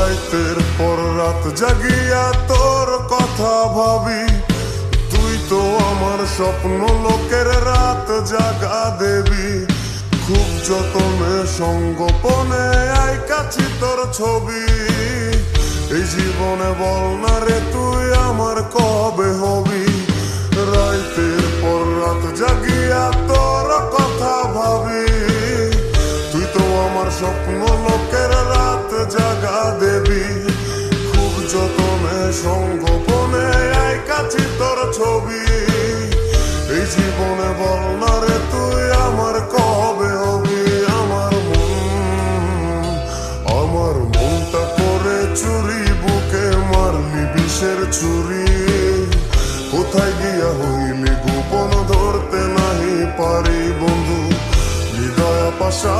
রাতের পর রাত জাগিয়া তোর কথা ভাবি, তুই তো আমার স্বপ্ন লোকের রাত জাগা দেবী। খুব যতনে সঙ্গোপনে আইকাছি তোর ছবি, এই জীবনে বল না রে তুই আমার কবে হবি। রাতের পর রাত জাগিয়া তোর কথা ভাবি, তুই তো আমার স্বপ্ন লোকের রাত জাগা দেবী। খুব যতনে সঙ্গোপনে আইকাছি তোর ছবি, এই জীবনে বল না রে তুই আমার কবে হবি। আমার মনটা করে চুরি, বুকে মারলি বিষের ছুরি। কোথায় গিয়া হইলি গোপন ধরতে নাহি পারি বন্ধু, হৃদয় পাশা।